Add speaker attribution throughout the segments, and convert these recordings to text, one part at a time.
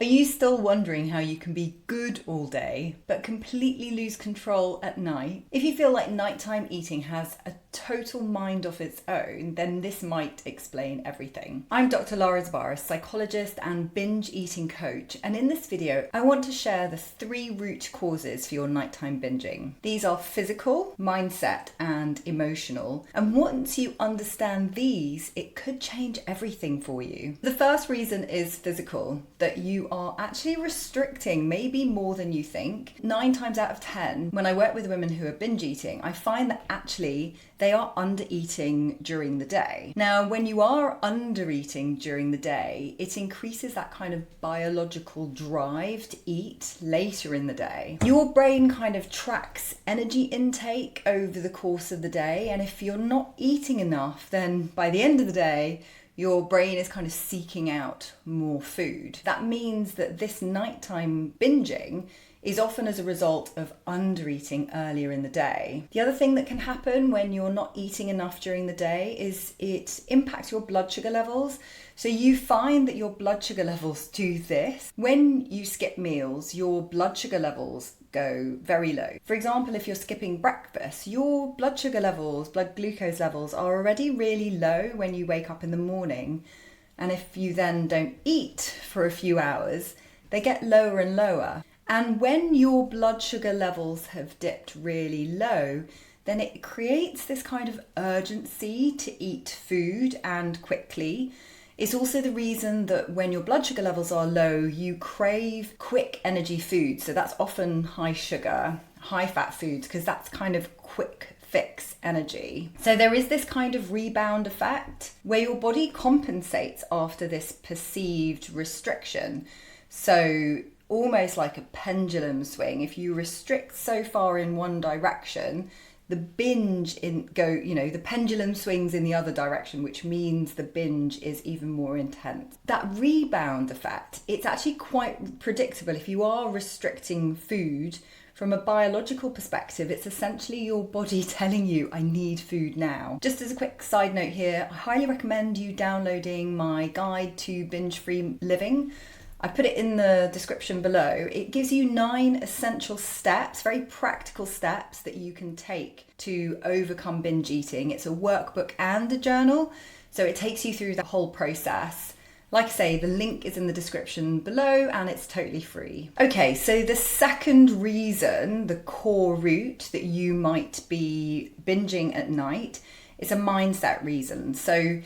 Speaker 1: Are you still wondering how you can be good all day but completely lose control at night? If you feel like nighttime eating has a total mind of its own, then this might explain everything. I'm Dr. Lara Zibarras, psychologist and binge eating coach, and in this video I want to share the 3 root causes for your nighttime binging. These are physical, mindset and emotional, and once you understand these, it could change everything for you. The first reason is physical, that you are actually restricting maybe more than you think. 9 times out of 10, when I work with women who are binge eating, I find that actually they are under eating during the day. Now, when you are under eating during the day, it increases that kind of biological drive to eat later in the day. Your brain kind of tracks energy intake over the course of the day, and if you're not eating enough, then by the end of the day, your brain is kind of seeking out more food. That means that this nighttime binging is often as a result of undereating earlier in the day. The other thing that can happen when you're not eating enough during the day is it impacts your blood sugar levels. So you find that your blood sugar levels do this. When you skip meals, your blood sugar levels go very low. For example, if you're skipping breakfast, your blood sugar levels, blood glucose levels are already really low when you wake up in the morning. And if you then don't eat for a few hours, they get lower and lower. And when your blood sugar levels have dipped really low, then it creates this kind of urgency to eat food and quickly. It's also the reason that when your blood sugar levels are low, you crave quick energy foods. So that's often high sugar, high fat foods, because that's kind of quick fix energy. So there is this kind of rebound effect where your body compensates after this perceived restriction. So almost like a pendulum swing. If you restrict so far in one direction, the the pendulum swings in the other direction, which means the binge is even more intense. That rebound effect, it's actually quite predictable. If you are restricting food from a biological perspective, it's essentially your body telling you, I need food now. Just as a quick side note here, I highly recommend you downloading my guide to binge-free living. I put it in the description below. It gives you 9 essential steps, very practical steps that you can take to overcome binge eating. It's a workbook and a journal, so it takes you through the whole process. Like I say, the link is in the description below and it's totally free. Okay, so the second reason, the core root that you might be binging at night, is a mindset reason. So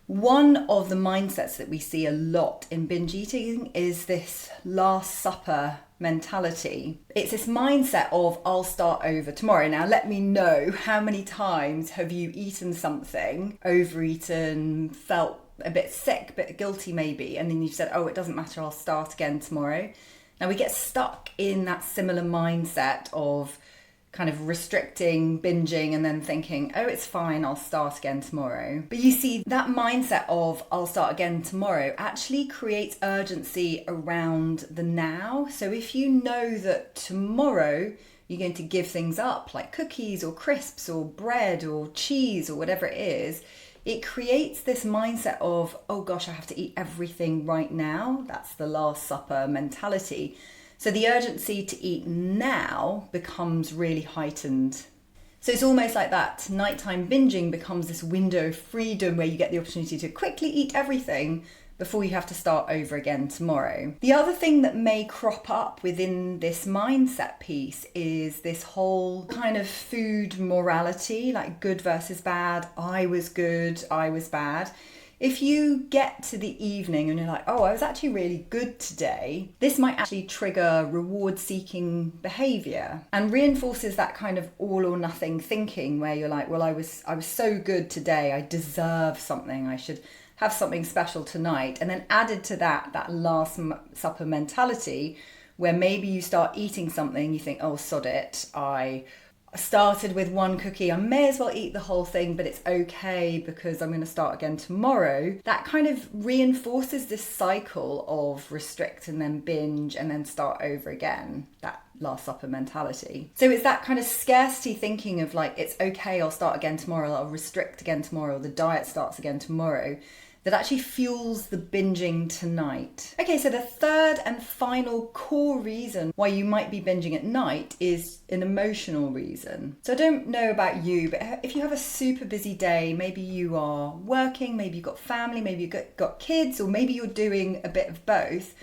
Speaker 1: one of the mindsets that we see a lot in binge eating is this Last Supper mentality. It's this mindset of, I'll start over tomorrow. Now, let me know, how many times have you eaten something, overeaten, felt a bit sick, a bit guilty maybe, and then you've said, oh, it doesn't matter, I'll start again tomorrow. Now, we get stuck in that similar mindset of kind of restricting, binging, and then thinking, oh, it's fine, I'll start again tomorrow. But you see, that mindset of I'll start again tomorrow actually creates urgency around the now. So if you know that tomorrow you're going to give things up, like cookies or crisps or bread or cheese or whatever it is, it creates this mindset of, oh gosh, I have to eat everything right now. That's the Last Supper mentality. So the urgency to eat now becomes really heightened. So it's almost like that nighttime binging becomes this window of freedom where you get the opportunity to quickly eat everything before you have to start over again tomorrow. The other thing that may crop up within this mindset piece is this whole kind of food morality, like good versus bad. I was good, I was bad. If you get to the evening and you're like, oh, I was actually really good today, this might actually trigger reward-seeking behavior and reinforces that kind of all or nothing thinking where you're like, well, I was so good today, I deserve something, I should have something special tonight. And then added to that Last Supper mentality where maybe you start eating something, you think, oh, sod it, I started with 1 cookie, I may as well eat the whole thing, but it's okay because I'm going to start again tomorrow. That kind of reinforces this cycle of restrict and then binge and then start over again, that Last Supper mentality. So it's that kind of scarcity thinking of like, it's okay, I'll start again tomorrow, I'll restrict again tomorrow, the diet starts again tomorrow. that actually fuels the binging tonight. Okay, so the third and final core reason why you might be binging at night is an emotional reason. So I don't know about you, but if you have a super busy day, maybe you are working, maybe you've got family, maybe you've got kids, or maybe you're doing a bit of both.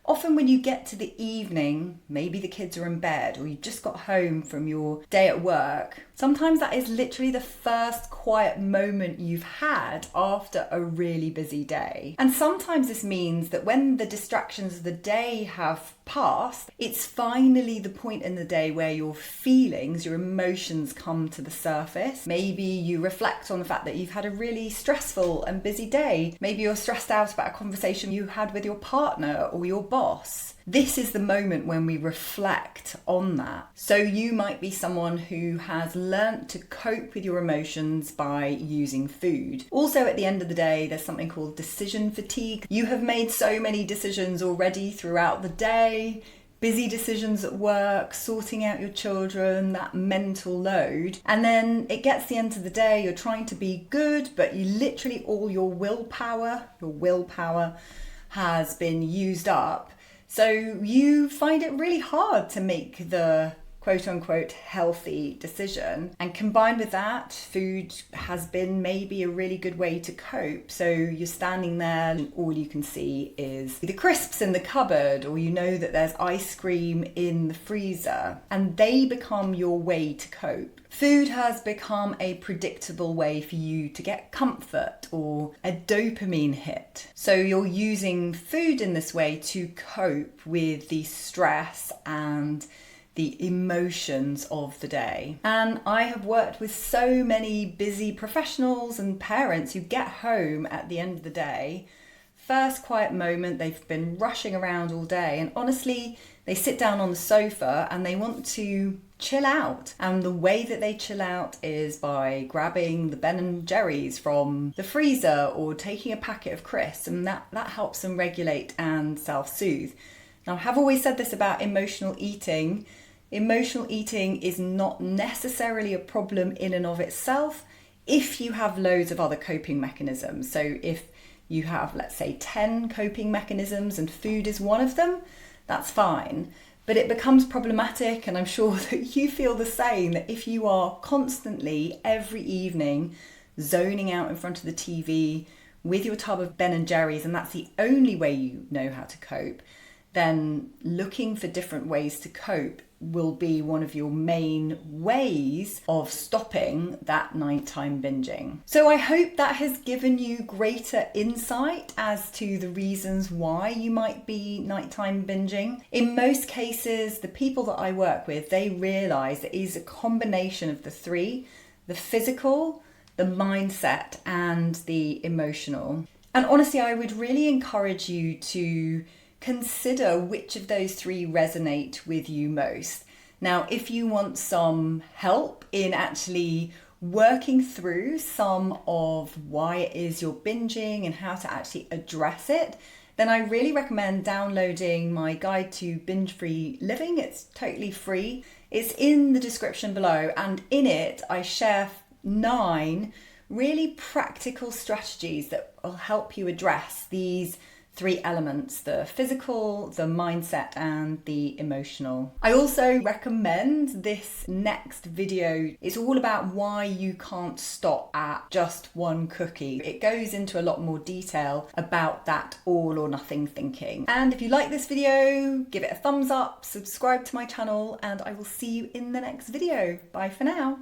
Speaker 1: Often when you get to the evening, maybe the kids are in bed or you just got home from your day at work, sometimes that is literally the first quiet moment you've had after a really busy day. And sometimes this means that when the distractions of the day have passed, it's finally the point in the day where your feelings, your emotions come to the surface. Maybe you reflect on the fact that you've had a really stressful and busy day. Maybe you're stressed out about a conversation you had with your partner or your boss. This is the moment when we reflect on that. So you might be someone who has learnt to cope with your emotions by using food. Also, at the end of the day, there's something called decision fatigue. You have made so many decisions already throughout the day, busy decisions at work, sorting out your children, that mental load. And then it gets to the end of the day, you're trying to be good, but you literally all your willpower has been used up. So you find it really hard to make the quote unquote healthy decision. And combined with that, food has been maybe a really good way to cope. So you're standing there and all you can see is the crisps in the cupboard, or you know that there's ice cream in the freezer, and they become your way to cope. Food has become a predictable way for you to get comfort or a dopamine hit. So you're using food in this way to cope with the stress and the emotions of the day. And I have worked with so many busy professionals and parents who get home at the end of the day, first quiet moment, they've been rushing around all day, and honestly, they sit down on the sofa and they want to chill out. And the way that they chill out is by grabbing the Ben & Jerry's from the freezer or taking a packet of crisps, and that helps them regulate and self-soothe. Now, I have always said this about emotional eating. Emotional eating is not necessarily a problem in and of itself if you have loads of other coping mechanisms. So if you have, let's say, 10 coping mechanisms and food is one of them, that's fine. But it becomes problematic, and I'm sure that you feel the same, that if you are constantly, every evening, zoning out in front of the TV with your tub of Ben & Jerry's, and that's the only way you know how to cope, then looking for different ways to cope will be one of your main ways of stopping that nighttime binging. So I hope that has given you greater insight as to the reasons why you might be nighttime binging. In most cases, the people that I work with, they realize that it is a combination of the three: the physical, the mindset, and the emotional. And honestly, I would really encourage you to consider which of those three resonate with you most. Now, if you want some help in actually working through some of why it is you're binging and how to actually address it, then I really recommend downloading my guide to binge-free living. It's totally free. It's in the description below, and in it I share 9 really practical strategies that will help you address these 3 elements: the physical, the mindset, and the emotional. I also recommend this next video. It's all about why you can't stop at just one cookie. It goes into a lot more detail about that all or nothing thinking. And if you like this video, give it a thumbs up, subscribe to my channel, and I will see you in the next video. Bye for now.